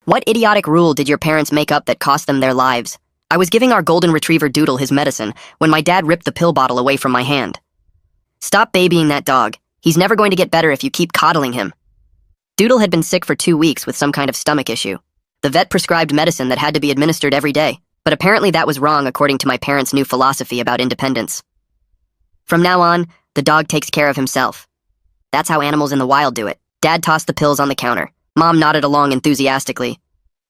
What idiotic rule did your parents make up that cost them their lives? I was giving our golden retriever Doodle his medicine when my dad ripped the pill bottle away from my hand. Stop babying that dog. He's never going to get better if you keep coddling him. Doodle had been sick for 2 weeks with some kind of stomach issue. The vet prescribed medicine that had to be administered every day, but apparently that was wrong according to my parents' new philosophy about independence. From now on, the dog takes care of himself. That's how animals in the wild do it. Dad tossed the pills on the counter. Mom nodded along enthusiastically.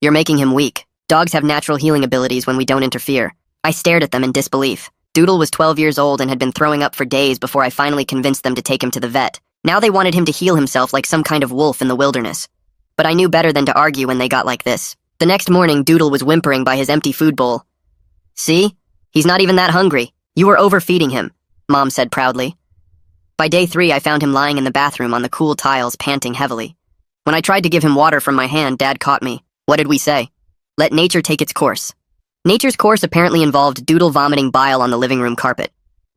You're making him weak. Dogs have natural healing abilities when we don't interfere. I stared at them in disbelief. Doodle was 12 years old and had been throwing up for days before I finally convinced them to take him to the vet. Now they wanted him to heal himself like some kind of wolf in the wilderness. But I knew better than to argue when they got like this. The next morning, Doodle was whimpering by his empty food bowl. See? He's not even that hungry. You were overfeeding him, Mom said proudly. By day 3, I found him lying in the bathroom on the cool tiles, panting heavily. When I tried to give him water from my hand, Dad caught me. What did we say? Let nature take its course. Nature's course apparently involved Doodle vomiting bile on the living room carpet.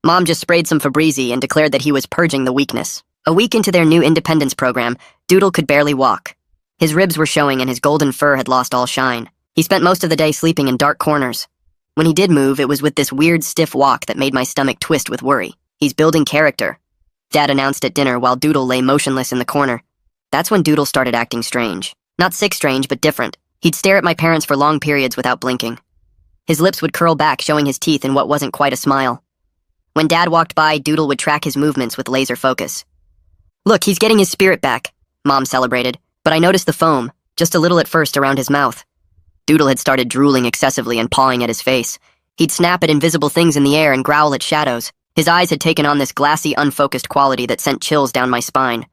Mom just sprayed some Febreze and declared that he was purging the weakness. A week into their new independence program, Doodle could barely walk. His ribs were showing and his golden fur had lost all shine. He spent most of the day sleeping in dark corners. When he did move, it was with this weird, stiff walk that made my stomach twist with worry. He's building character, Dad announced at dinner while Doodle lay motionless in the corner. That's when Doodle started acting strange. Not sick strange, but different. He'd stare at my parents for long periods without blinking. His lips would curl back, showing his teeth in what wasn't quite a smile. When Dad walked by, Doodle would track his movements with laser focus. Look, he's getting his spirit back, Mom celebrated, but I noticed the foam, just a little at first around his mouth. Doodle had started drooling excessively and pawing at his face. He'd snap at invisible things in the air and growl at shadows. His eyes had taken on this glassy, unfocused quality that sent chills down my spine.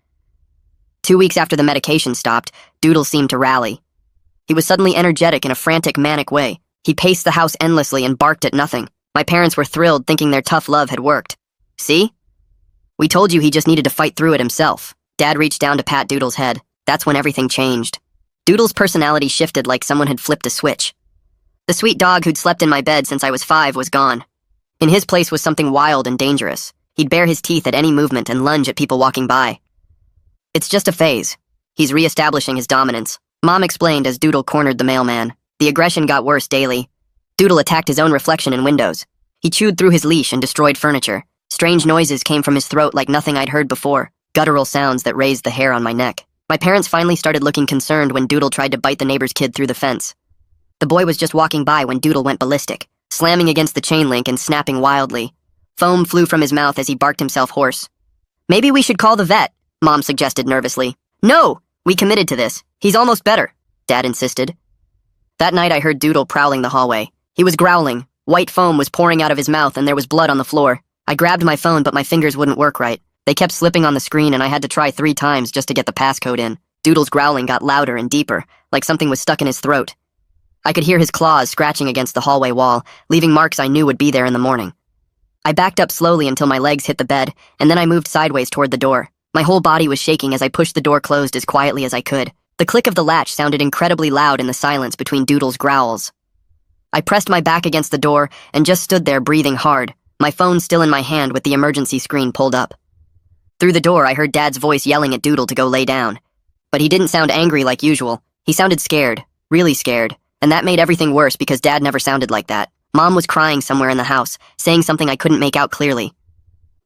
2 weeks after the medication stopped, Doodle seemed to rally. He was suddenly energetic in a frantic, manic way. He paced the house endlessly and barked at nothing. My parents were thrilled, thinking their tough love had worked. See? We told you he just needed to fight through it himself. Dad reached down to pat Doodle's head. That's when everything changed. Doodle's personality shifted like someone had flipped a switch. The sweet dog who'd slept in my bed since I was 5 was gone. In his place was something wild and dangerous. He'd bare his teeth at any movement and lunge at people walking by. It's just a phase. He's re-establishing his dominance, Mom explained as Doodle cornered the mailman. The aggression got worse daily. Doodle attacked his own reflection in windows. He chewed through his leash and destroyed furniture. Strange noises came from his throat like nothing I'd heard before, guttural sounds that raised the hair on my neck. My parents finally started looking concerned when Doodle tried to bite the neighbor's kid through the fence. The boy was just walking by when Doodle went ballistic, slamming against the chain link and snapping wildly. Foam flew from his mouth as he barked himself hoarse. Maybe we should call the vet, Mom suggested nervously. No! We committed to this. He's almost better, Dad insisted. That night I heard Doodle prowling the hallway. He was growling. White foam was pouring out of his mouth and there was blood on the floor. I grabbed my phone, but my fingers wouldn't work right. They kept slipping on the screen and I had to try 3 times just to get the passcode in. Doodle's growling got louder and deeper, like something was stuck in his throat. I could hear his claws scratching against the hallway wall, leaving marks I knew would be there in the morning. I backed up slowly until my legs hit the bed, and then I moved sideways toward the door. My whole body was shaking as I pushed the door closed as quietly as I could. The click of the latch sounded incredibly loud in the silence between Doodle's growls. I pressed my back against the door and just stood there breathing hard, my phone still in my hand with the emergency screen pulled up. Through the door, I heard Dad's voice yelling at Doodle to go lay down. But he didn't sound angry like usual. He sounded scared, really scared, and that made everything worse because Dad never sounded like that. Mom was crying somewhere in the house, saying something I couldn't make out clearly.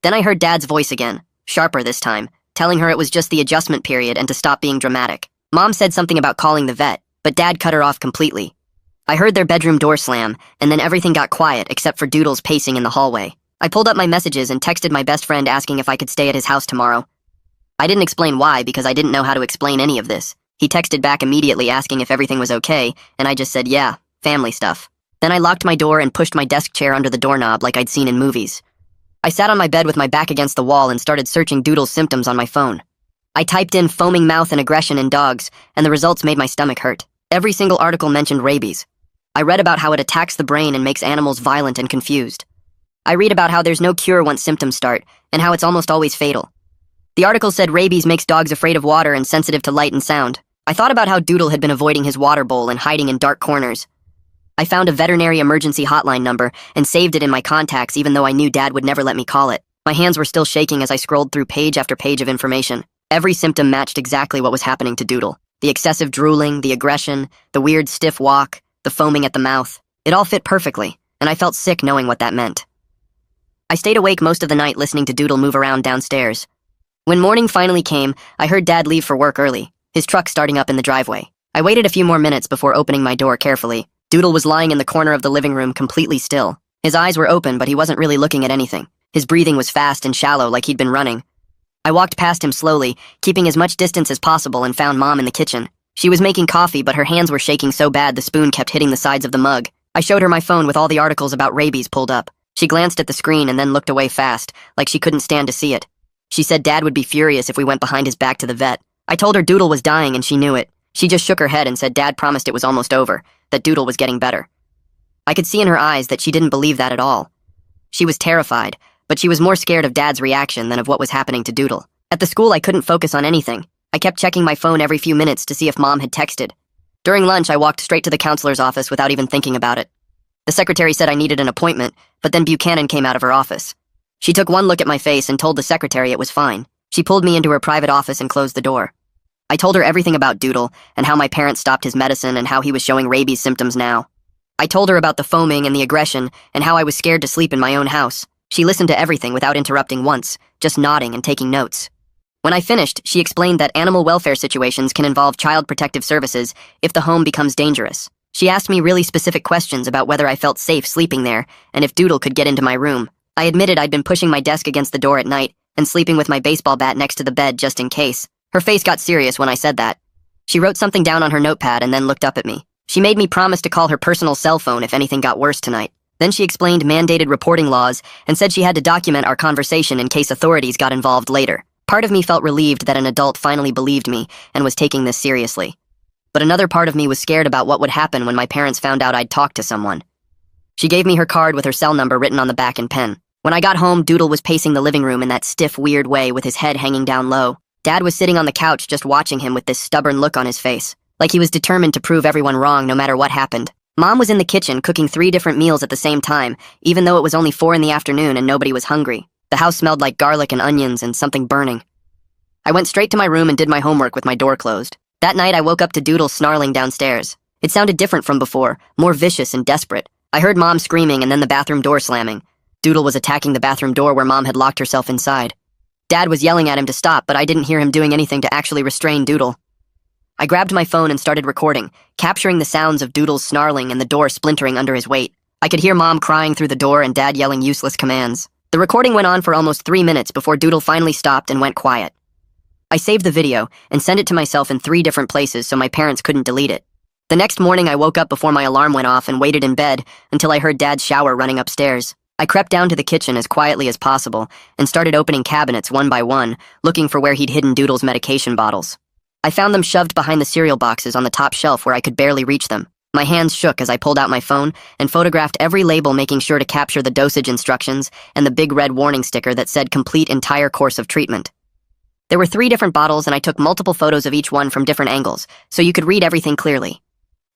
Then I heard Dad's voice again, sharper this time, telling her it was just the adjustment period and to stop being dramatic. Mom said something about calling the vet, but Dad cut her off completely. I heard their bedroom door slam, and then everything got quiet except for Doodle's pacing in the hallway. I pulled up my messages and texted my best friend asking if I could stay at his house tomorrow. I didn't explain why because I didn't know how to explain any of this. He texted back immediately asking if everything was okay, and I just said, yeah, family stuff. Then I locked my door and pushed my desk chair under the doorknob like I'd seen in movies. I sat on my bed with my back against the wall and started searching Doodle's symptoms on my phone. I typed in foaming mouth and aggression in dogs, and the results made my stomach hurt. Every single article mentioned rabies. I read about how it attacks the brain and makes animals violent and confused. I read about how there's no cure once symptoms start, and how it's almost always fatal. The article said rabies makes dogs afraid of water and sensitive to light and sound. I thought about how Doodle had been avoiding his water bowl and hiding in dark corners. I found a veterinary emergency hotline number and saved it in my contacts even though I knew Dad would never let me call it. My hands were still shaking as I scrolled through page after page of information. Every symptom matched exactly what was happening to Doodle. The excessive drooling, the aggression, the weird stiff walk, the foaming at the mouth. It all fit perfectly, and I felt sick knowing what that meant. I stayed awake most of the night listening to Doodle move around downstairs. When morning finally came, I heard Dad leave for work early, his truck starting up in the driveway. I waited a few more minutes before opening my door carefully. Doodle was lying in the corner of the living room completely still. His eyes were open, but he wasn't really looking at anything. His breathing was fast and shallow, like he'd been running. I walked past him slowly, keeping as much distance as possible, and found Mom in the kitchen. She was making coffee, but her hands were shaking so bad the spoon kept hitting the sides of the mug. I showed her my phone with all the articles about rabies pulled up. She glanced at the screen and then looked away fast, like she couldn't stand to see it. She said Dad would be furious if we went behind his back to the vet. I told her Doodle was dying and she knew it. She just shook her head and said Dad promised it was almost over, that Doodle was getting better. I could see in her eyes that she didn't believe that at all. She was terrified, but she was more scared of Dad's reaction than of what was happening to Doodle. At the school, I couldn't focus on anything. I kept checking my phone every few minutes to see if Mom had texted. During lunch, I walked straight to the counselor's office without even thinking about it. The secretary said I needed an appointment, but then Buchanan came out of her office. She took one look at my face and told the secretary it was fine. She pulled me into her private office and closed the door. I told her everything about Doodle and how my parents stopped his medicine and how he was showing rabies symptoms now. I told her about the foaming and the aggression and how I was scared to sleep in my own house. She listened to everything without interrupting once, just nodding and taking notes. When I finished, she explained that animal welfare situations can involve child protective services if the home becomes dangerous. She asked me really specific questions about whether I felt safe sleeping there and if Doodle could get into my room. I admitted I'd been pushing my desk against the door at night and sleeping with my baseball bat next to the bed just in case. Her face got serious when I said that. She wrote something down on her notepad and then looked up at me. She made me promise to call her personal cell phone if anything got worse tonight. Then she explained mandated reporting laws and said she had to document our conversation in case authorities got involved later. Part of me felt relieved that an adult finally believed me and was taking this seriously. But another part of me was scared about what would happen when my parents found out I'd talked to someone. She gave me her card with her cell number written on the back in pen. When I got home, Doodle was pacing the living room in that stiff, weird way with his head hanging down low. Dad was sitting on the couch just watching him with this stubborn look on his face, like he was determined to prove everyone wrong no matter what happened. Mom was in the kitchen cooking 3 different meals at the same time, even though it was only 4 in the afternoon and nobody was hungry. The house smelled like garlic and onions and something burning. I went straight to my room and did my homework with my door closed. That night, I woke up to Doodle snarling downstairs. It sounded different from before, more vicious and desperate. I heard Mom screaming and then the bathroom door slamming. Doodle was attacking the bathroom door where Mom had locked herself inside. Dad was yelling at him to stop, but I didn't hear him doing anything to actually restrain Doodle. I grabbed my phone and started recording, capturing the sounds of Doodle's snarling and the door splintering under his weight. I could hear Mom crying through the door and Dad yelling useless commands. The recording went on for almost 3 minutes before Doodle finally stopped and went quiet. I saved the video and sent it to myself in 3 different places so my parents couldn't delete it. The next morning, I woke up before my alarm went off and waited in bed until I heard Dad's shower running upstairs. I crept down to the kitchen as quietly as possible and started opening cabinets one by one, looking for where he'd hidden Doodle's medication bottles. I found them shoved behind the cereal boxes on the top shelf where I could barely reach them. My hands shook as I pulled out my phone and photographed every label, making sure to capture the dosage instructions and the big red warning sticker that said complete entire course of treatment. There were 3 different bottles and I took multiple photos of each one from different angles, so you could read everything clearly.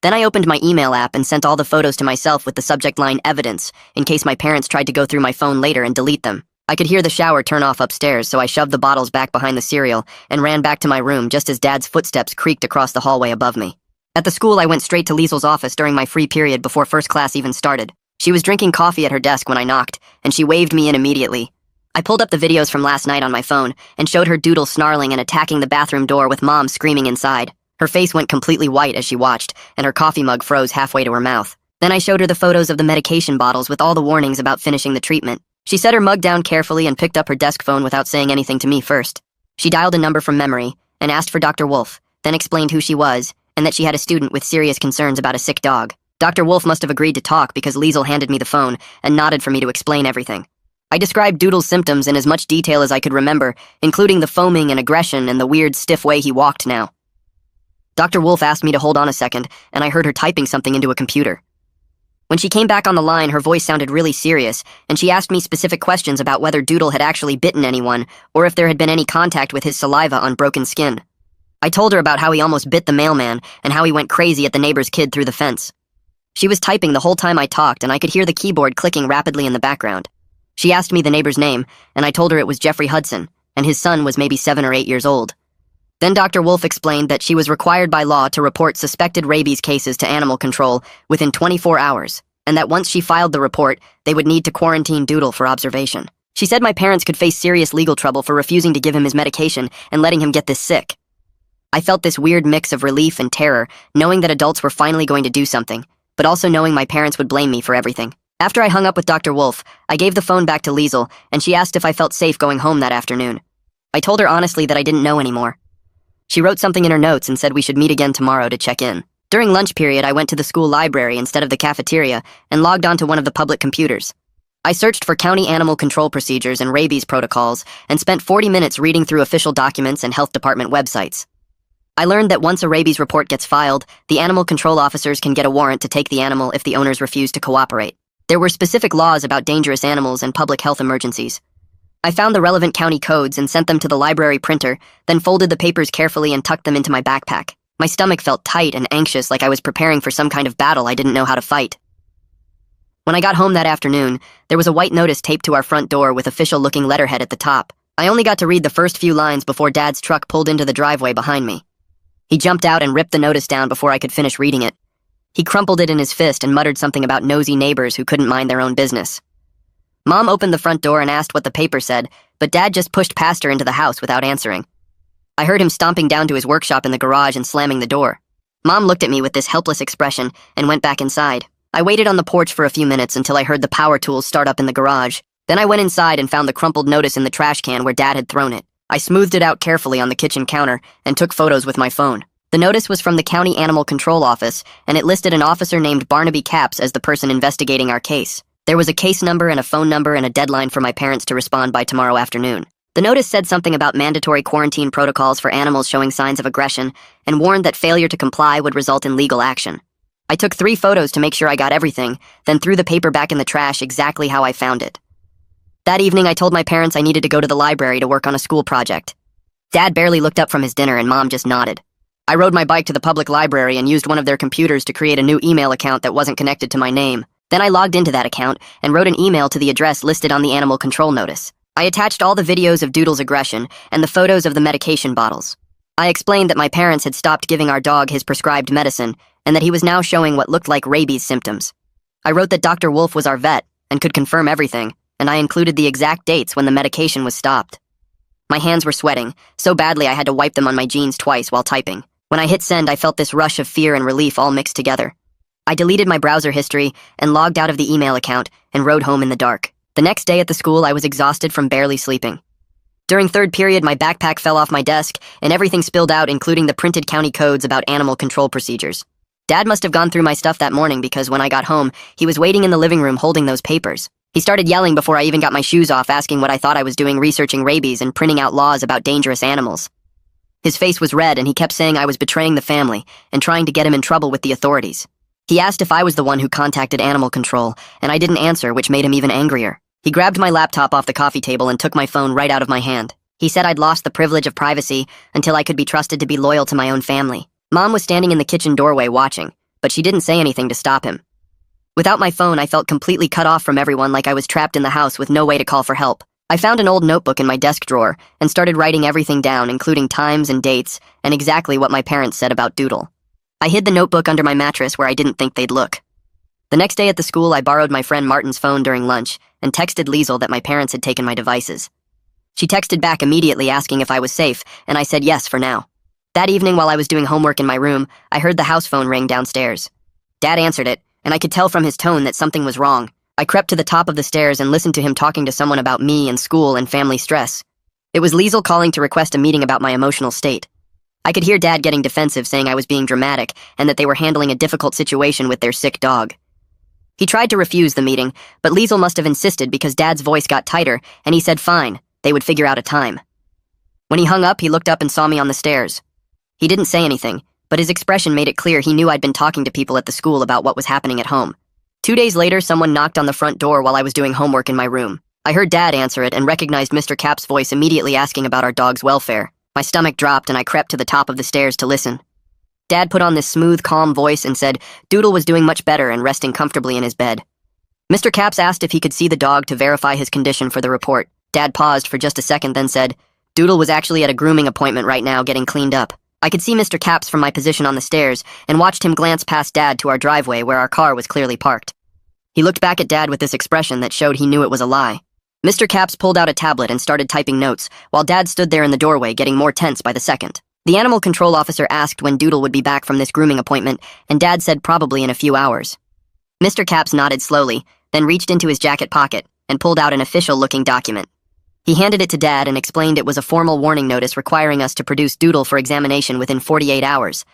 Then I opened my email app and sent all the photos to myself with the subject line evidence, in case my parents tried to go through my phone later and delete them. I could hear the shower turn off upstairs, so I shoved the bottles back behind the cereal and ran back to my room just as Dad's footsteps creaked across the hallway above me. At the school, I went straight to Liesel's office during my free period before first class even started. She was drinking coffee at her desk when I knocked, and she waved me in immediately. I pulled up the videos from last night on my phone and showed her Doodle snarling and attacking the bathroom door with Mom screaming inside. Her face went completely white as she watched, and her coffee mug froze halfway to her mouth. Then I showed her the photos of the medication bottles with all the warnings about finishing the treatment. She set her mug down carefully and picked up her desk phone without saying anything to me first. She dialed a number from memory and asked for Dr. Wolf, then explained who she was and that she had a student with serious concerns about a sick dog. Dr. Wolf must have agreed to talk because Liesel handed me the phone and nodded for me to explain everything. I described Doodle's symptoms in as much detail as I could remember, including the foaming and aggression and the weird, stiff way he walked now. Dr. Wolf asked me to hold on a second, and I heard her typing something into a computer. When she came back on the line, her voice sounded really serious, and she asked me specific questions about whether Doodle had actually bitten anyone, or if there had been any contact with his saliva on broken skin. I told her about how he almost bit the mailman, and how he went crazy at the neighbor's kid through the fence. She was typing the whole time I talked, and I could hear the keyboard clicking rapidly in the background. She asked me the neighbor's name, and I told her it was Jeffrey Hudson, and his son was maybe 7 or 8 years old. Then Dr. Wolf explained that she was required by law to report suspected rabies cases to animal control within 24 hours, and that once she filed the report, they would need to quarantine Doodle for observation. She said my parents could face serious legal trouble for refusing to give him his medication and letting him get this sick. I felt this weird mix of relief and terror, knowing that adults were finally going to do something, but also knowing my parents would blame me for everything. After I hung up with Dr. Wolf, I gave the phone back to Liesel, and she asked if I felt safe going home that afternoon. I told her honestly that I didn't know anymore. She wrote something in her notes and said we should meet again tomorrow to check in. During lunch period, I went to the school library instead of the cafeteria and logged onto one of the public computers. I searched for county animal control procedures and rabies protocols and spent 40 minutes reading through official documents and health department websites. I learned that once a rabies report gets filed, the animal control officers can get a warrant to take the animal if the owners refuse to cooperate. There were specific laws about dangerous animals and public health emergencies. I found the relevant county codes and sent them to the library printer, then folded the papers carefully and tucked them into my backpack. My stomach felt tight and anxious, like I was preparing for some kind of battle I didn't know how to fight. When I got home that afternoon, there was a white notice taped to our front door with official-looking letterhead at the top. I only got to read the first few lines before Dad's truck pulled into the driveway behind me. He jumped out and ripped the notice down before I could finish reading it. He crumpled it in his fist and muttered something about nosy neighbors who couldn't mind their own business. Mom opened the front door and asked what the paper said, but Dad just pushed past her into the house without answering. I heard him stomping down to his workshop in the garage and slamming the door. Mom looked at me with this helpless expression and went back inside. I waited on the porch for a few minutes until I heard the power tools start up in the garage. Then I went inside and found the crumpled notice in the trash can where Dad had thrown it. I smoothed it out carefully on the kitchen counter and took photos with my phone. The notice was from the County Animal Control Office, and it listed an officer named Barnaby Capps as the person investigating our case. There was a case number and a phone number and a deadline for my parents to respond by tomorrow afternoon. The notice said something about mandatory quarantine protocols for animals showing signs of aggression and warned that failure to comply would result in legal action. I took 3 photos to make sure I got everything, then threw the paper back in the trash exactly how I found it. That evening, I told my parents I needed to go to the library to work on a school project. Dad barely looked up from his dinner and Mom just nodded. I rode my bike to the public library and used one of their computers to create a new email account that wasn't connected to my name. Then I logged into that account and wrote an email to the address listed on the animal control notice. I attached all the videos of Doodle's aggression and the photos of the medication bottles. I explained that my parents had stopped giving our dog his prescribed medicine and that he was now showing what looked like rabies symptoms. I wrote that Dr. Wolf was our vet and could confirm everything, and I included the exact dates when the medication was stopped. My hands were sweating, so badly I had to wipe them on my jeans twice while typing. When I hit send, I felt this rush of fear and relief all mixed together. I deleted my browser history and logged out of the email account and rode home in the dark. The next day at the school, I was exhausted from barely sleeping. During third period, my backpack fell off my desk and everything spilled out, including the printed county codes about animal control procedures. Dad must have gone through my stuff that morning because when I got home, he was waiting in the living room holding those papers. He started yelling before I even got my shoes off, asking what I thought I was doing researching rabies and printing out laws about dangerous animals. His face was red and he kept saying I was betraying the family and trying to get him in trouble with the authorities. He asked if I was the one who contacted animal control, and I didn't answer, which made him even angrier. He grabbed my laptop off the coffee table and took my phone right out of my hand. He said I'd lost the privilege of privacy until I could be trusted to be loyal to my own family. Mom was standing in the kitchen doorway watching, but she didn't say anything to stop him. Without my phone, I felt completely cut off from everyone, like I was trapped in the house with no way to call for help. I found an old notebook in my desk drawer and started writing everything down, including times and dates and exactly what my parents said about Doodle. I hid the notebook under my mattress where I didn't think they'd look. The next day at the school, I borrowed my friend Martin's phone during lunch and texted Liesel that my parents had taken my devices. She texted back immediately asking if I was safe, and I said yes for now. That evening, while I was doing homework in my room, I heard the house phone ring downstairs. Dad answered it, and I could tell from his tone that something was wrong. I crept to the top of the stairs and listened to him talking to someone about me and school and family stress. It was Liesel calling to request a meeting about my emotional state. I could hear Dad getting defensive, saying I was being dramatic and that they were handling a difficult situation with their sick dog. He tried to refuse the meeting, but Liesel must have insisted because Dad's voice got tighter, and he said fine, they would figure out a time. When he hung up, he looked up and saw me on the stairs. He didn't say anything, but his expression made it clear he knew I'd been talking to people at the school about what was happening at home. 2 days later, someone knocked on the front door while I was doing homework in my room. I heard Dad answer it and recognized Mr. Capps' voice immediately asking about our dog's welfare. My stomach dropped and I crept to the top of the stairs to listen. Dad put on this smooth, calm voice and said Doodle was doing much better and resting comfortably in his bed. Mr. Capps asked if he could see the dog to verify his condition for the report. Dad paused for just a second, then said, Doodle was actually at a grooming appointment right now getting cleaned up. I could see Mr. Caps from my position on the stairs and watched him glance past Dad to our driveway where our car was clearly parked. He looked back at Dad with this expression that showed he knew it was a lie. Mr. Caps pulled out a tablet and started typing notes, while Dad stood there in the doorway getting more tense by the second. The animal control officer asked when Doodle would be back from this grooming appointment, and Dad said probably in a few hours. Mr. Caps nodded slowly, then reached into his jacket pocket and pulled out an official-looking document. He handed it to Dad and explained it was a formal warning notice requiring us to produce Doodle for examination within 48 hours.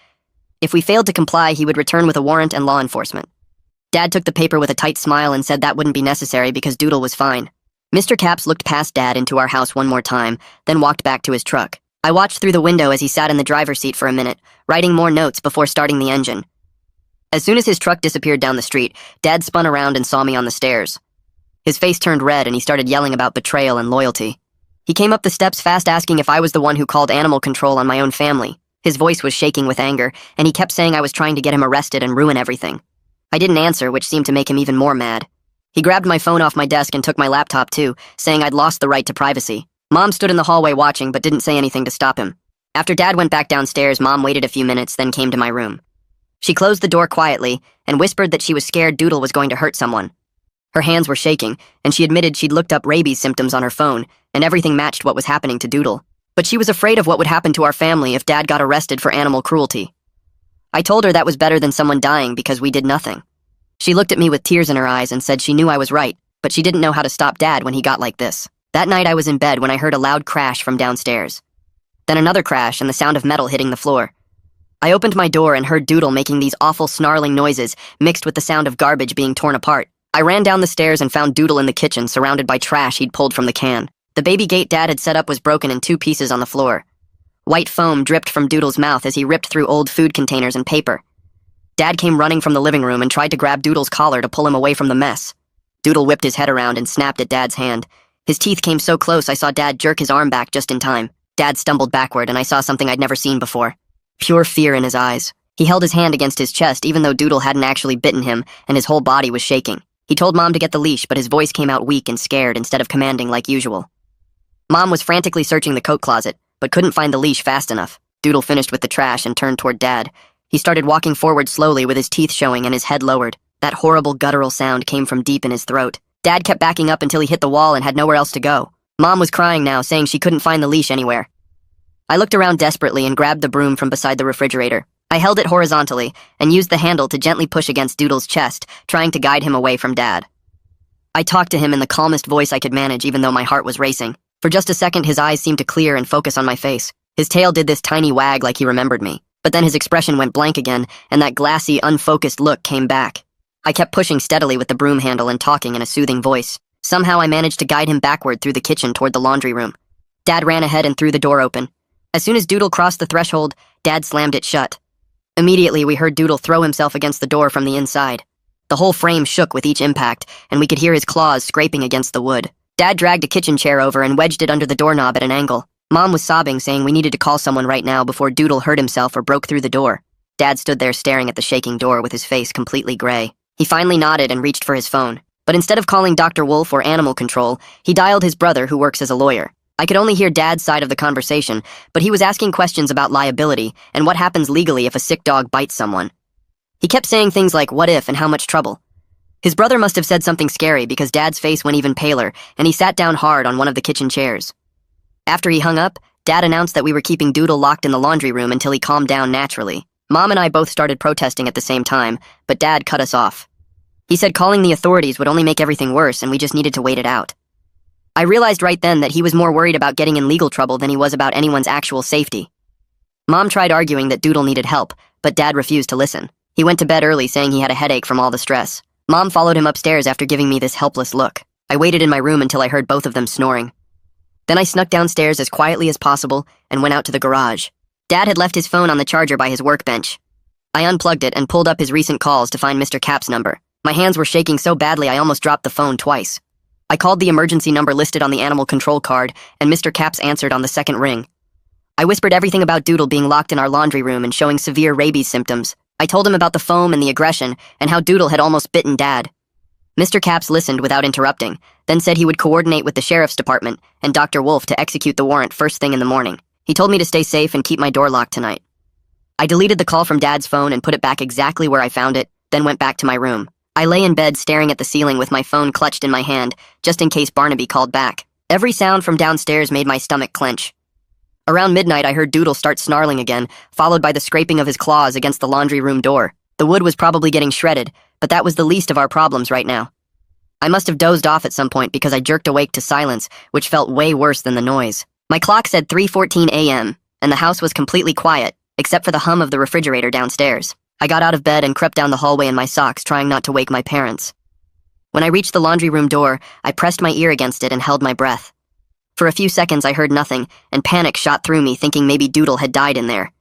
If we failed to comply, he would return with a warrant and law enforcement. Dad took the paper with a tight smile and said that wouldn't be necessary because Doodle was fine. Mr. Caps looked past Dad into our house one more time, then walked back to his truck. I watched through the window as he sat in the driver's seat for a minute, writing more notes before starting the engine. As soon as his truck disappeared down the street, Dad spun around and saw me on the stairs. His face turned red and he started yelling about betrayal and loyalty. He came up the steps fast asking if I was the one who called animal control on my own family. His voice was shaking with anger, and he kept saying I was trying to get him arrested and ruin everything. I didn't answer, which seemed to make him even more mad. He grabbed my phone off my desk and took my laptop too, saying I'd lost the right to privacy. Mom stood in the hallway watching but didn't say anything to stop him. After Dad went back downstairs, Mom waited a few minutes, then came to my room. She closed the door quietly and whispered that she was scared Doodle was going to hurt someone. Her hands were shaking, and she admitted she'd looked up rabies symptoms on her phone, and everything matched what was happening to Doodle. But she was afraid of what would happen to our family if Dad got arrested for animal cruelty. I told her that was better than someone dying because we did nothing. She looked at me with tears in her eyes and said she knew I was right, but she didn't know how to stop Dad when he got like this. That night I was in bed when I heard a loud crash from downstairs. Then another crash and the sound of metal hitting the floor. I opened my door and heard Doodle making these awful snarling noises mixed with the sound of garbage being torn apart. I ran down the stairs and found Doodle in the kitchen surrounded by trash he'd pulled from the can. The baby gate Dad had set up was broken in 2 pieces on the floor. White foam dripped from Doodle's mouth as he ripped through old food containers and paper. Dad came running from the living room and tried to grab Doodle's collar to pull him away from the mess. Doodle whipped his head around and snapped at Dad's hand. His teeth came so close I saw Dad jerk his arm back just in time. Dad stumbled backward and I saw something I'd never seen before. Pure fear in his eyes. He held his hand against his chest even though Doodle hadn't actually bitten him and his whole body was shaking. He told Mom to get the leash, but his voice came out weak and scared instead of commanding like usual. Mom was frantically searching the coat closet, but couldn't find the leash fast enough. Doodle finished with the trash and turned toward Dad. He started walking forward slowly with his teeth showing and his head lowered. That horrible guttural sound came from deep in his throat. Dad kept backing up until he hit the wall and had nowhere else to go. Mom was crying now, saying she couldn't find the leash anywhere. I looked around desperately and grabbed the broom from beside the refrigerator. I held it horizontally and used the handle to gently push against Doodle's chest, trying to guide him away from Dad. I talked to him in the calmest voice I could manage, even though my heart was racing. For just a second, his eyes seemed to clear and focus on my face. His tail did this tiny wag like he remembered me. But then his expression went blank again, and that glassy, unfocused look came back. I kept pushing steadily with the broom handle and talking in a soothing voice. Somehow I managed to guide him backward through the kitchen toward the laundry room. Dad ran ahead and threw the door open. As soon as Doodle crossed the threshold, Dad slammed it shut. Immediately, we heard Doodle throw himself against the door from the inside. The whole frame shook with each impact, and we could hear his claws scraping against the wood. Dad dragged a kitchen chair over and wedged it under the doorknob at an angle. Mom was sobbing, saying we needed to call someone right now before Doodle hurt himself or broke through the door. Dad stood there staring at the shaking door with his face completely gray. He finally nodded and reached for his phone. But instead of calling Dr. Wolf or animal control, he dialed his brother who works as a lawyer. I could only hear Dad's side of the conversation, but he was asking questions about liability and what happens legally if a sick dog bites someone. He kept saying things like what if and how much trouble. His brother must have said something scary because Dad's face went even paler, and he sat down hard on one of the kitchen chairs. After he hung up, Dad announced that we were keeping Doodle locked in the laundry room until he calmed down naturally. Mom and I both started protesting at the same time, but Dad cut us off. He said calling the authorities would only make everything worse and we just needed to wait it out. I realized right then that he was more worried about getting in legal trouble than he was about anyone's actual safety. Mom tried arguing that Doodle needed help, but Dad refused to listen. He went to bed early saying he had a headache from all the stress. Mom followed him upstairs after giving me this helpless look. I waited in my room until I heard both of them snoring. Then I snuck downstairs as quietly as possible and went out to the garage. Dad had left his phone on the charger by his workbench. I unplugged it and pulled up his recent calls to find Mr. Cap's number. My hands were shaking so badly I almost dropped the phone twice. I called the emergency number listed on the animal control card, and Mr. Cap's answered on the second ring. I whispered everything about Doodle being locked in our laundry room and showing severe rabies symptoms. I told him about the foam and the aggression, and how Doodle had almost bitten Dad. Mr. Capps listened without interrupting, then said he would coordinate with the sheriff's department and Dr. Wolf to execute the warrant first thing in the morning. He told me to stay safe and keep my door locked tonight. I deleted the call from Dad's phone and put it back exactly where I found it, then went back to my room. I lay in bed staring at the ceiling with my phone clutched in my hand, just in case Barnaby called back. Every sound from downstairs made my stomach clench. Around midnight, I heard Doodle start snarling again, followed by the scraping of his claws against the laundry room door. The wood was probably getting shredded, but that was the least of our problems right now. I must have dozed off at some point because I jerked awake to silence, which felt way worse than the noise. My clock said 3:14 a.m., and the house was completely quiet, except for the hum of the refrigerator downstairs. I got out of bed and crept down the hallway in my socks, trying not to wake my parents. When I reached the laundry room door, I pressed my ear against it and held my breath. For a few seconds, I heard nothing, and panic shot through me, thinking maybe Doodle had died in there.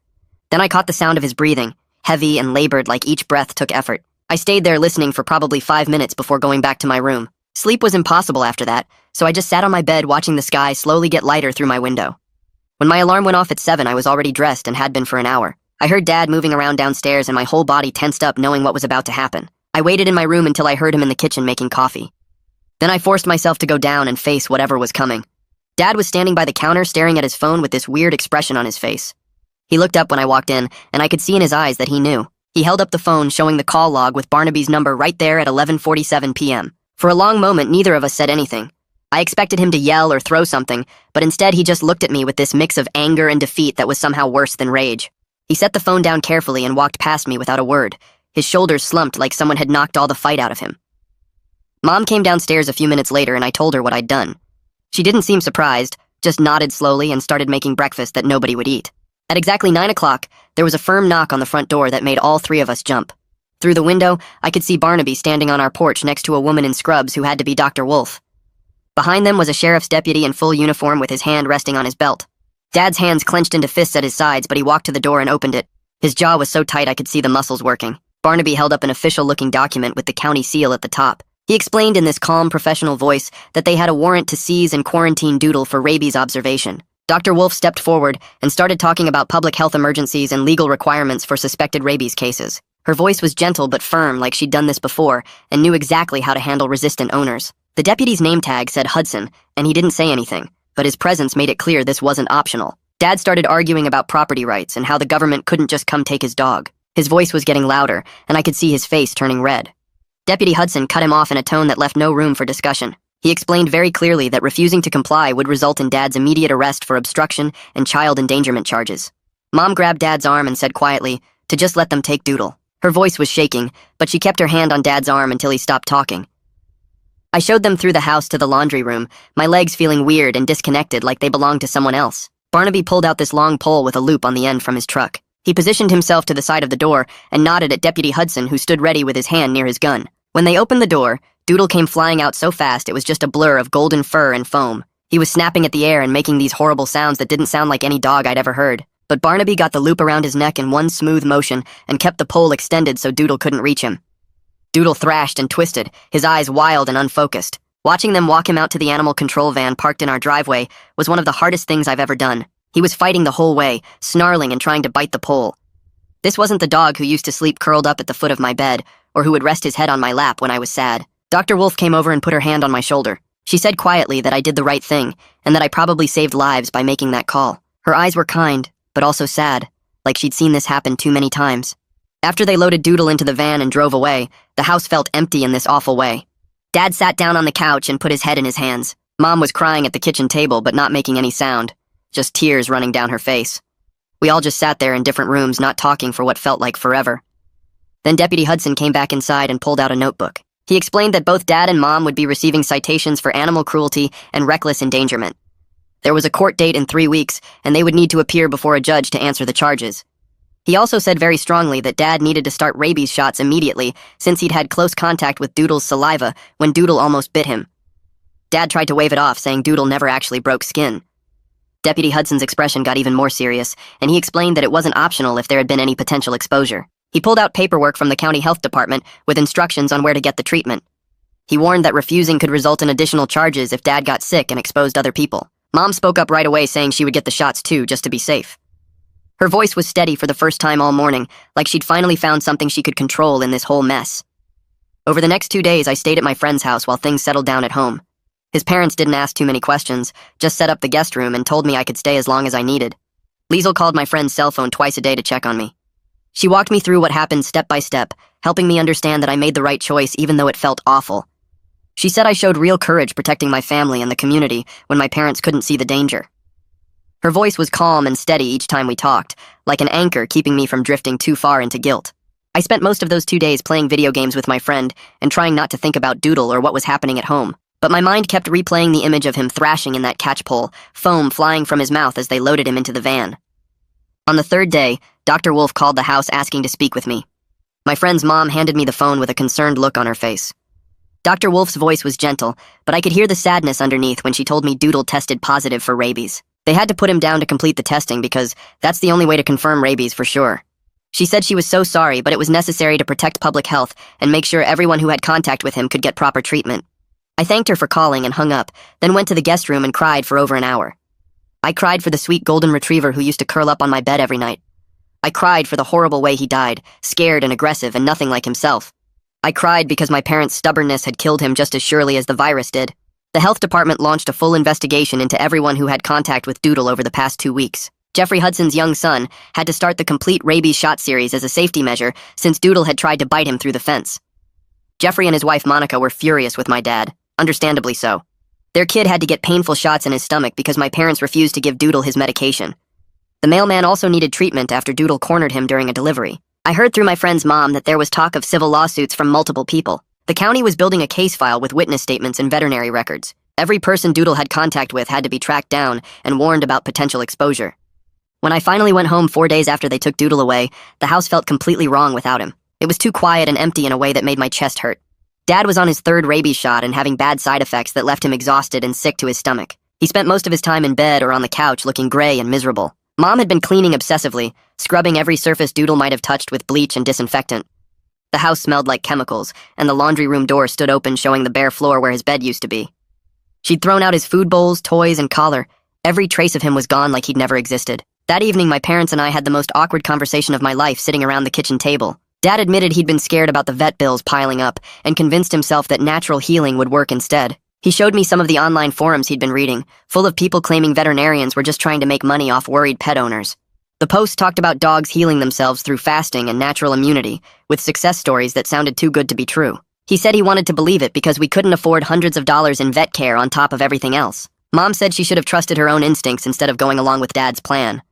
Then I caught the sound of his breathing, heavy and labored like each breath took effort. I stayed there listening for probably 5 minutes before going back to my room. Sleep was impossible after that, so I just sat on my bed watching the sky slowly get lighter through my window. When my alarm went off at 7, I was already dressed and had been for an hour. I heard Dad moving around downstairs and my whole body tensed up knowing what was about to happen. I waited in my room until I heard him in the kitchen making coffee. Then I forced myself to go down and face whatever was coming. Dad was standing by the counter staring at his phone with this weird expression on his face. He looked up when I walked in, and I could see in his eyes that he knew. He held up the phone showing the call log with Barnaby's number right there at 11:47 p.m. For a long moment, neither of us said anything. I expected him to yell or throw something, but instead he just looked at me with this mix of anger and defeat that was somehow worse than rage. He set the phone down carefully and walked past me without a word. His shoulders slumped like someone had knocked all the fight out of him. Mom came downstairs a few minutes later and I told her what I'd done. She didn't seem surprised, just nodded slowly and started making breakfast that nobody would eat. At exactly 9 o'clock, there was a firm knock on the front door that made all three of us jump. Through the window, I could see Barnaby standing on our porch next to a woman in scrubs who had to be Dr. Wolf. Behind them was a sheriff's deputy in full uniform with his hand resting on his belt. Dad's hands clenched into fists at his sides, but he walked to the door and opened it. His jaw was so tight I could see the muscles working. Barnaby held up an official-looking document with the county seal at the top. He explained in this calm, professional voice that they had a warrant to seize and quarantine Doodle for rabies observation. Dr. Wolf stepped forward and started talking about public health emergencies and legal requirements for suspected rabies cases. Her voice was gentle but firm, like she'd done this before, and knew exactly how to handle resistant owners. The deputy's name tag said Hudson, and he didn't say anything, but his presence made it clear this wasn't optional. Dad started arguing about property rights and how the government couldn't just come take his dog. His voice was getting louder, and I could see his face turning red. Deputy Hudson cut him off in a tone that left no room for discussion. He explained very clearly that refusing to comply would result in Dad's immediate arrest for obstruction and child endangerment charges. Mom grabbed Dad's arm and said quietly to just let them take Doodle. Her voice was shaking, but she kept her hand on Dad's arm until he stopped talking. I showed them through the house to the laundry room, my legs feeling weird and disconnected like they belonged to someone else. Barnaby pulled out this long pole with a loop on the end from his truck. He positioned himself to the side of the door and nodded at Deputy Hudson, who stood ready with his hand near his gun. When they opened the door, Doodle came flying out so fast it was just a blur of golden fur and foam. He was snapping at the air and making these horrible sounds that didn't sound like any dog I'd ever heard. But Barnaby got the loop around his neck in one smooth motion and kept the pole extended so Doodle couldn't reach him. Doodle thrashed and twisted, his eyes wild and unfocused. Watching them walk him out to the animal control van parked in our driveway was one of the hardest things I've ever done. He was fighting the whole way, snarling and trying to bite the pole. This wasn't the dog who used to sleep curled up at the foot of my bed, or who would rest his head on my lap when I was sad. Dr. Wolf came over and put her hand on my shoulder. She said quietly that I did the right thing, and that I probably saved lives by making that call. Her eyes were kind, but also sad, like she'd seen this happen too many times. After they loaded Doodle into the van and drove away, the house felt empty in this awful way. Dad sat down on the couch and put his head in his hands. Mom was crying at the kitchen table but not making any sound, just tears running down her face. We all just sat there in different rooms, not talking for what felt like forever. Then Deputy Hudson came back inside and pulled out a notebook. He explained that both Dad and Mom would be receiving citations for animal cruelty and reckless endangerment. There was a court date in 3 weeks, and they would need to appear before a judge to answer the charges. He also said very strongly that Dad needed to start rabies shots immediately, since he'd had close contact with Doodle's saliva when Doodle almost bit him. Dad tried to wave it off, saying Doodle never actually broke skin. Deputy Hudson's expression got even more serious, and he explained that it wasn't optional if there had been any potential exposure. He pulled out paperwork from the county health department with instructions on where to get the treatment. He warned that refusing could result in additional charges if Dad got sick and exposed other people. Mom spoke up right away, saying she would get the shots too, just to be safe. Her voice was steady for the first time all morning, like she'd finally found something she could control in this whole mess. Over the next 2 days, I stayed at my friend's house while things settled down at home. His parents didn't ask too many questions, just set up the guest room and told me I could stay as long as I needed. Liesel called my friend's cell phone twice a day to check on me. She walked me through what happened step by step, helping me understand that I made the right choice even though it felt awful. She said I showed real courage protecting my family and the community when my parents couldn't see the danger. Her voice was calm and steady each time we talked, like an anchor keeping me from drifting too far into guilt. I spent most of those 2 days playing video games with my friend and trying not to think about Doodle or what was happening at home. But my mind kept replaying the image of him thrashing in that catchpole, foam flying from his mouth as they loaded him into the van. On the third day, Dr. Wolf called the house asking to speak with me. My friend's mom handed me the phone with a concerned look on her face. Dr. Wolf's voice was gentle, but I could hear the sadness underneath when she told me Doodle tested positive for rabies. They had to put him down to complete the testing because that's the only way to confirm rabies for sure. She said she was so sorry, but it was necessary to protect public health and make sure everyone who had contact with him could get proper treatment. I thanked her for calling and hung up, then went to the guest room and cried for over an hour. I cried for the sweet golden retriever who used to curl up on my bed every night. I cried for the horrible way he died, scared and aggressive and nothing like himself. I cried because my parents' stubbornness had killed him just as surely as the virus did. The health department launched a full investigation into everyone who had contact with Doodle over the past 2 weeks. Jeffrey Hudson's young son had to start the complete rabies shot series as a safety measure since Doodle had tried to bite him through the fence. Jeffrey and his wife Monica were furious with my dad, understandably so. Their kid had to get painful shots in his stomach because my parents refused to give Doodle his medication. The mailman also needed treatment after Doodle cornered him during a delivery. I heard through my friend's mom that there was talk of civil lawsuits from multiple people. The county was building a case file with witness statements and veterinary records. Every person Doodle had contact with had to be tracked down and warned about potential exposure. When I finally went home 4 days after they took Doodle away, the house felt completely wrong without him. It was too quiet and empty in a way that made my chest hurt. Dad was on his 3rd rabies shot and having bad side effects that left him exhausted and sick to his stomach. He spent most of his time in bed or on the couch looking gray and miserable. Mom had been cleaning obsessively, scrubbing every surface Doodle might have touched with bleach and disinfectant. The house smelled like chemicals, and the laundry room door stood open showing the bare floor where his bed used to be. She'd thrown out his food bowls, toys, and collar. Every trace of him was gone like he'd never existed. That evening, my parents and I had the most awkward conversation of my life sitting around the kitchen table. Dad admitted he'd been scared about the vet bills piling up and convinced himself that natural healing would work instead. He showed me some of the online forums he'd been reading, full of people claiming veterinarians were just trying to make money off worried pet owners. The posts talked about dogs healing themselves through fasting and natural immunity, with success stories that sounded too good to be true. He said he wanted to believe it because we couldn't afford hundreds of dollars in vet care on top of everything else. Mom said she should have trusted her own instincts instead of going along with Dad's plan.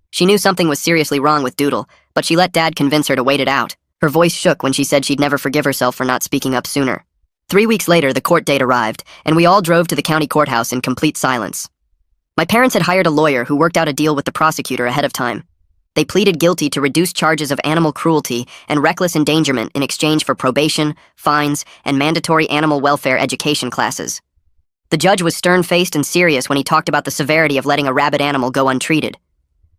She knew something was seriously wrong with Doodle, but she let Dad convince her to wait it out. Her voice shook when she said she'd never forgive herself for not speaking up sooner. 3 weeks later, the court date arrived, and we all drove to the county courthouse in complete silence. My parents had hired a lawyer who worked out a deal with the prosecutor ahead of time. They pleaded guilty to reduced charges of animal cruelty and reckless endangerment in exchange for probation, fines, and mandatory animal welfare education classes. The judge was stern-faced and serious when he talked about the severity of letting a rabid animal go untreated.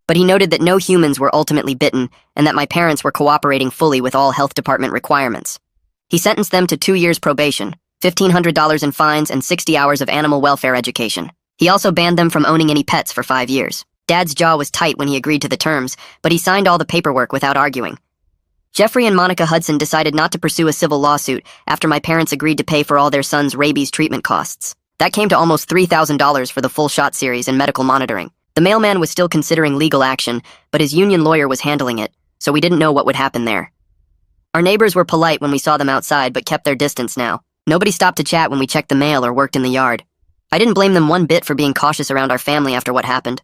But he noted that no humans were ultimately bitten and that my parents were cooperating fully with all health department requirements. He sentenced them to 2 years probation, $1,500 in fines, and 60 hours of animal welfare education. He also banned them from owning any pets for 5 years. Dad's jaw was tight when he agreed to the terms, but he signed all the paperwork without arguing. Jeffrey and Monica Hudson decided not to pursue a civil lawsuit after my parents agreed to pay for all their son's rabies treatment costs. That came to almost $3,000 for the full shot series and medical monitoring. The mailman was still considering legal action, but his union lawyer was handling it, so we didn't know what would happen there. Our neighbors were polite when we saw them outside, but kept their distance now. Nobody stopped to chat when we checked the mail or worked in the yard. I didn't blame them one bit for being cautious around our family after what happened.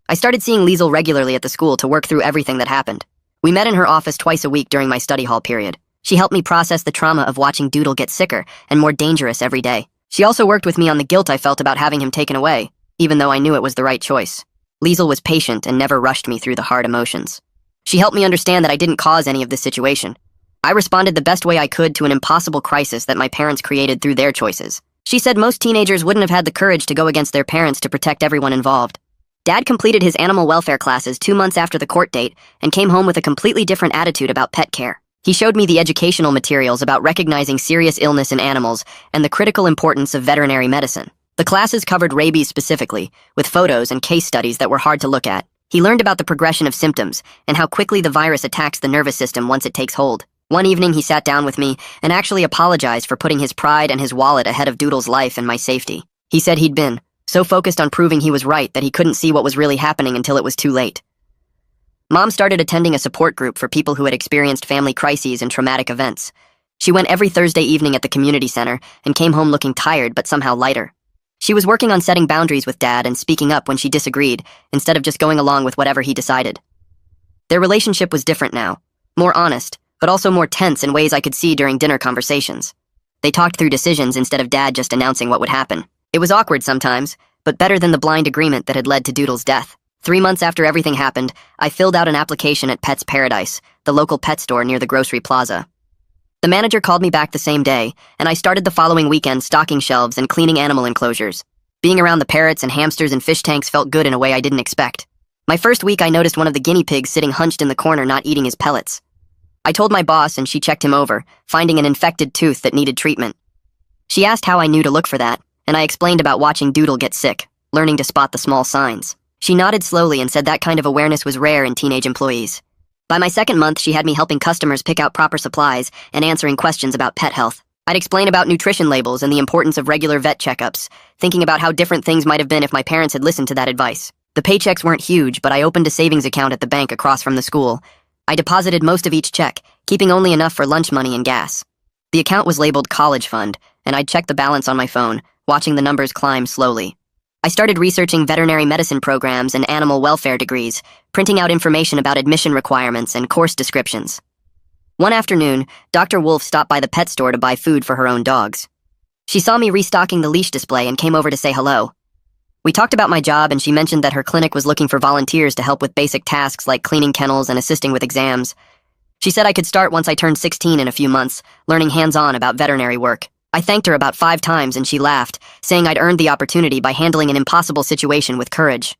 I started seeing Liesel regularly at the school to work through everything that happened. We met in her office twice a week during my study hall period. She helped me process the trauma of watching Doodle get sicker and more dangerous every day. She also worked with me on the guilt I felt about having him taken away, even though I knew it was the right choice. Liesel was patient and never rushed me through the hard emotions. She helped me understand that I didn't cause any of this situation. I responded the best way I could to an impossible crisis that my parents created through their choices. She said most teenagers wouldn't have had the courage to go against their parents to protect everyone involved. Dad completed his animal welfare classes 2 months after the court date and came home with a completely different attitude about pet care. He showed me the educational materials about recognizing serious illness in animals and the critical importance of veterinary medicine. The classes covered rabies specifically, with photos and case studies that were hard to look at. He learned about the progression of symptoms and how quickly the virus attacks the nervous system once it takes hold. One evening, he sat down with me and actually apologized for putting his pride and his wallet ahead of Doodle's life and my safety. He said he'd been so focused on proving he was right that he couldn't see what was really happening until it was too late. Mom started attending a support group for people who had experienced family crises and traumatic events. She went every Thursday evening at the community center and came home looking tired but somehow lighter. She was working on setting boundaries with Dad and speaking up when she disagreed, instead of just going along with whatever he decided. Their relationship was different now, more honest, but also more tense in ways I could see during dinner conversations. They talked through decisions instead of Dad just announcing what would happen. It was awkward sometimes, but better than the blind agreement that had led to Doodle's death. 3 months after everything happened, I filled out an application at Pets Paradise, the local pet store near the grocery plaza. The manager called me back the same day, and I started the following weekend stocking shelves and cleaning animal enclosures. Being around the parrots and hamsters and fish tanks felt good in a way I didn't expect. My first week, I noticed one of the guinea pigs sitting hunched in the corner not eating his pellets. I told my boss and she checked him over, finding an infected tooth that needed treatment. She asked how I knew to look for that, and I explained about watching Doodle get sick, learning to spot the small signs. She nodded slowly and said that kind of awareness was rare in teenage employees. By my second month, she had me helping customers pick out proper supplies and answering questions about pet health. I'd explain about nutrition labels and the importance of regular vet checkups, thinking about how different things might have been if my parents had listened to that advice. The paychecks weren't huge, but I opened a savings account at the bank across from the school. I deposited most of each check, keeping only enough for lunch money and gas. The account was labeled College Fund, and I'd check the balance on my phone, watching the numbers climb slowly. I started researching veterinary medicine programs and animal welfare degrees, printing out information about admission requirements and course descriptions. One afternoon, Dr. Wolf stopped by the pet store to buy food for her own dogs. She saw me restocking the leash display and came over to say hello. We talked about my job, and she mentioned that her clinic was looking for volunteers to help with basic tasks like cleaning kennels and assisting with exams. She said I could start once I turned 16 in a few months, learning hands-on about veterinary work. I thanked her about 5 times and she laughed, saying I'd earned the opportunity by handling an impossible situation with courage.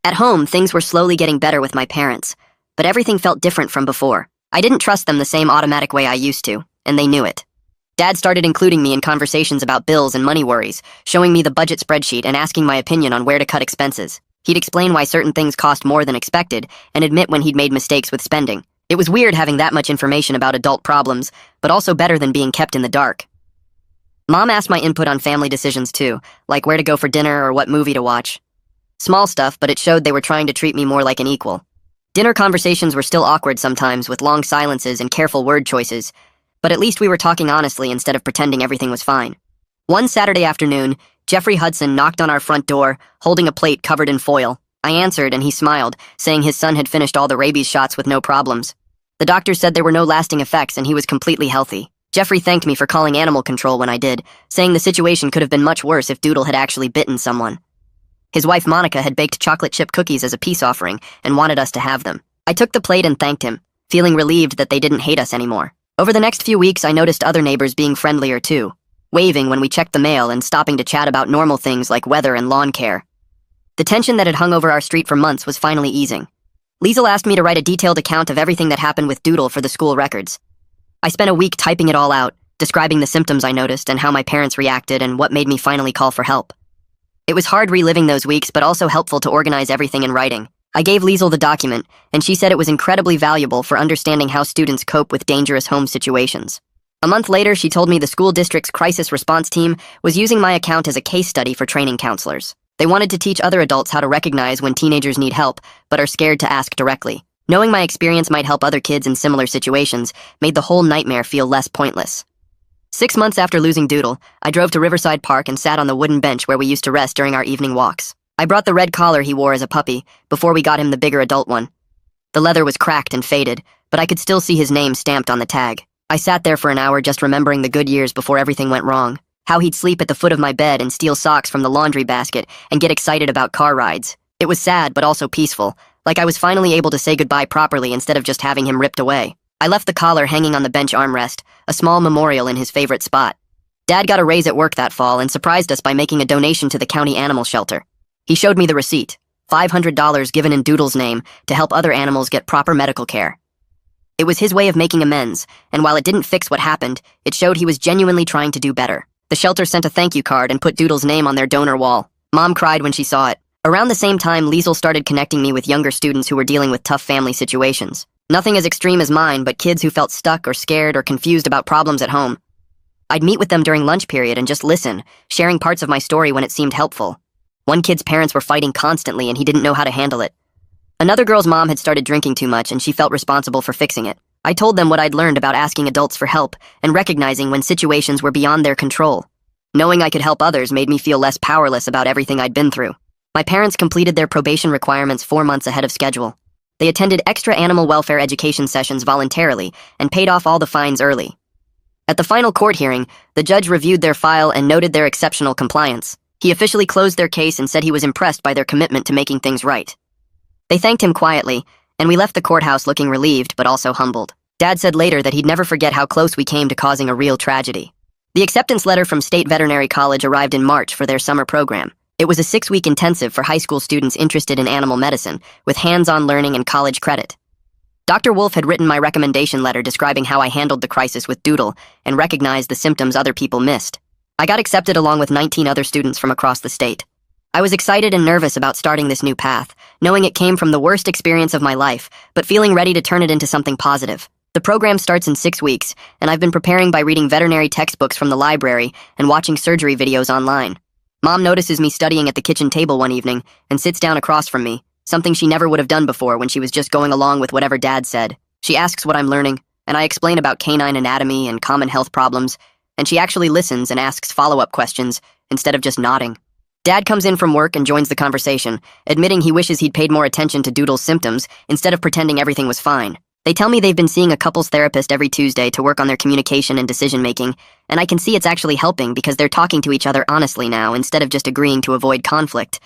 At home, things were slowly getting better with my parents, but everything felt different from before. I didn't trust them the same automatic way I used to, and they knew it. Dad started including me in conversations about bills and money worries, showing me the budget spreadsheet and asking my opinion on where to cut expenses. He'd explain why certain things cost more than expected and admit when he'd made mistakes with spending. It was weird having that much information about adult problems, but also better than being kept in the dark. Mom asked my input on family decisions too, like where to go for dinner or what movie to watch. Small stuff, but it showed they were trying to treat me more like an equal. Dinner conversations were still awkward sometimes, with long silences and careful word choices, but at least we were talking honestly instead of pretending everything was fine. One Saturday afternoon, Jeffrey Hudson knocked on our front door, holding a plate covered in foil. I answered and he smiled, saying his son had finished all the rabies shots with no problems. The doctor said there were no lasting effects and he was completely healthy. Jeffrey thanked me for calling animal control when I did, saying the situation could have been much worse if Doodle had actually bitten someone. His wife Monica had baked chocolate chip cookies as a peace offering and wanted us to have them. I took the plate and thanked him, feeling relieved that they didn't hate us anymore. Over the next few weeks, I noticed other neighbors being friendlier too, waving when we checked the mail and stopping to chat about normal things like weather and lawn care. The tension that had hung over our street for months was finally easing. Liesel asked me to write a detailed account of everything that happened with Doodle for the school records. I spent a week typing it all out, describing the symptoms I noticed and how my parents reacted and what made me finally call for help. It was hard reliving those weeks, but also helpful to organize everything in writing. I gave Liesel the document, and she said it was incredibly valuable for understanding how students cope with dangerous home situations. A month later, she told me the school district's crisis response team was using my account as a case study for training counselors. They wanted to teach other adults how to recognize when teenagers need help, but are scared to ask directly. Knowing my experience might help other kids in similar situations made the whole nightmare feel less pointless. 6 months after losing Doodle, I drove to Riverside Park and sat on the wooden bench where we used to rest during our evening walks. I brought the red collar he wore as a puppy, before we got him the bigger adult one. The leather was cracked and faded, but I could still see his name stamped on the tag. I sat there for an hour just remembering the good years before everything went wrong. How he'd sleep at the foot of my bed and steal socks from the laundry basket and get excited about car rides. It was sad, but also peaceful, like I was finally able to say goodbye properly instead of just having him ripped away. I left the collar hanging on the bench armrest, a small memorial in his favorite spot. Dad got a raise at work that fall and surprised us by making a donation to the county animal shelter. He showed me the receipt, $500 given in Doodle's name to help other animals get proper medical care. It was his way of making amends, and while it didn't fix what happened, it showed he was genuinely trying to do better. The shelter sent a thank you card and put Doodle's name on their donor wall. Mom cried when she saw it. Around the same time, Liesel started connecting me with younger students who were dealing with tough family situations. Nothing as extreme as mine, but kids who felt stuck or scared or confused about problems at home. I'd meet with them during lunch period and just listen, sharing parts of my story when it seemed helpful. One kid's parents were fighting constantly and he didn't know how to handle it. Another girl's mom had started drinking too much and she felt responsible for fixing it. I told them what I'd learned about asking adults for help and recognizing when situations were beyond their control. Knowing I could help others made me feel less powerless about everything I'd been through. My parents completed their probation requirements 4 months ahead of schedule. They attended extra animal welfare education sessions voluntarily and paid off all the fines early. At the final court hearing, the judge reviewed their file and noted their exceptional compliance. He officially closed their case and said he was impressed by their commitment to making things right. They thanked him quietly, and we left the courthouse looking relieved but also humbled. Dad said later that he'd never forget how close we came to causing a real tragedy. The acceptance letter from State Veterinary College arrived in March for their summer program. It was a 6-week intensive for high school students interested in animal medicine, with hands-on learning and college credit. Dr. Wolf had written my recommendation letter describing how I handled the crisis with Doodle and recognized the symptoms other people missed. I got accepted along with 19 other students from across the state. I was excited and nervous about starting this new path, knowing it came from the worst experience of my life, but feeling ready to turn it into something positive. The program starts in 6 weeks, and I've been preparing by reading veterinary textbooks from the library and watching surgery videos online. Mom notices me studying at the kitchen table one evening and sits down across from me, something she never would have done before when she was just going along with whatever Dad said. She asks what I'm learning, and I explain about canine anatomy and common health problems, and she actually listens and asks follow-up questions instead of just nodding. Dad comes in from work and joins the conversation, admitting he wishes he'd paid more attention to Doodle's symptoms instead of pretending everything was fine. They tell me they've been seeing a couples therapist every Tuesday to work on their communication and decision-making, and I can see it's actually helping because they're talking to each other honestly now instead of just agreeing to avoid conflict.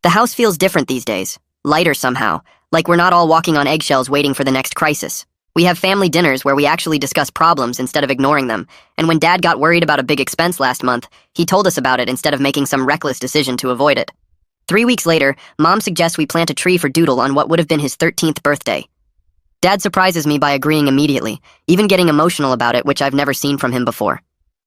The house feels different these days, lighter somehow, like we're not all walking on eggshells waiting for the next crisis. We have family dinners where we actually discuss problems instead of ignoring them, and when Dad got worried about a big expense last month, he told us about it instead of making some reckless decision to avoid it. 3 weeks later, Mom suggests we plant a tree for Doodle on what would have been his 13th birthday. Dad surprises me by agreeing immediately, even getting emotional about it, which I've never seen from him before.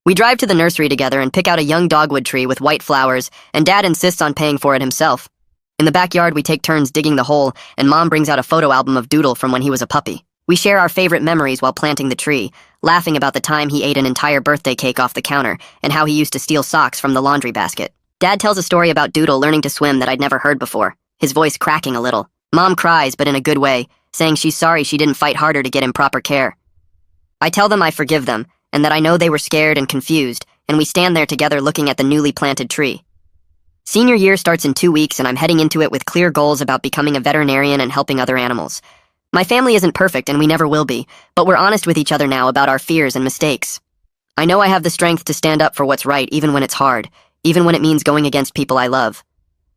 We drive to the nursery together and pick out a young dogwood tree with white flowers, and Dad insists on paying for it himself. In the backyard, we take turns digging the hole, and Mom brings out a photo album of Doodle from when he was a puppy. We share our favorite memories while planting the tree, laughing about the time he ate an entire birthday cake off the counter and how he used to steal socks from the laundry basket. Dad tells a story about Doodle learning to swim that I'd never heard before, his voice cracking a little. Mom cries, but in a good way, saying she's sorry she didn't fight harder to get him proper care. I tell them I forgive them, and that I know they were scared and confused, and we stand there together looking at the newly planted tree. Senior year starts in 2 weeks, and I'm heading into it with clear goals about becoming a veterinarian and helping other animals. My family isn't perfect, and we never will be, but we're honest with each other now about our fears and mistakes. I know I have the strength to stand up for what's right even when it's hard, even when it means going against people I love.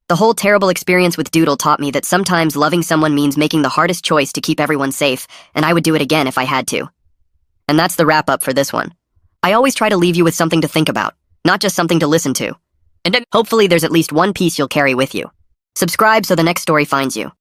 The whole terrible experience with Doodle taught me that sometimes loving someone means making the hardest choice to keep everyone safe, and I would do it again if I had to. And that's the wrap-up for this one. I always try to leave you with something to think about, not just something to listen to. And hopefully there's at least one piece you'll carry with you. Subscribe so the next story finds you.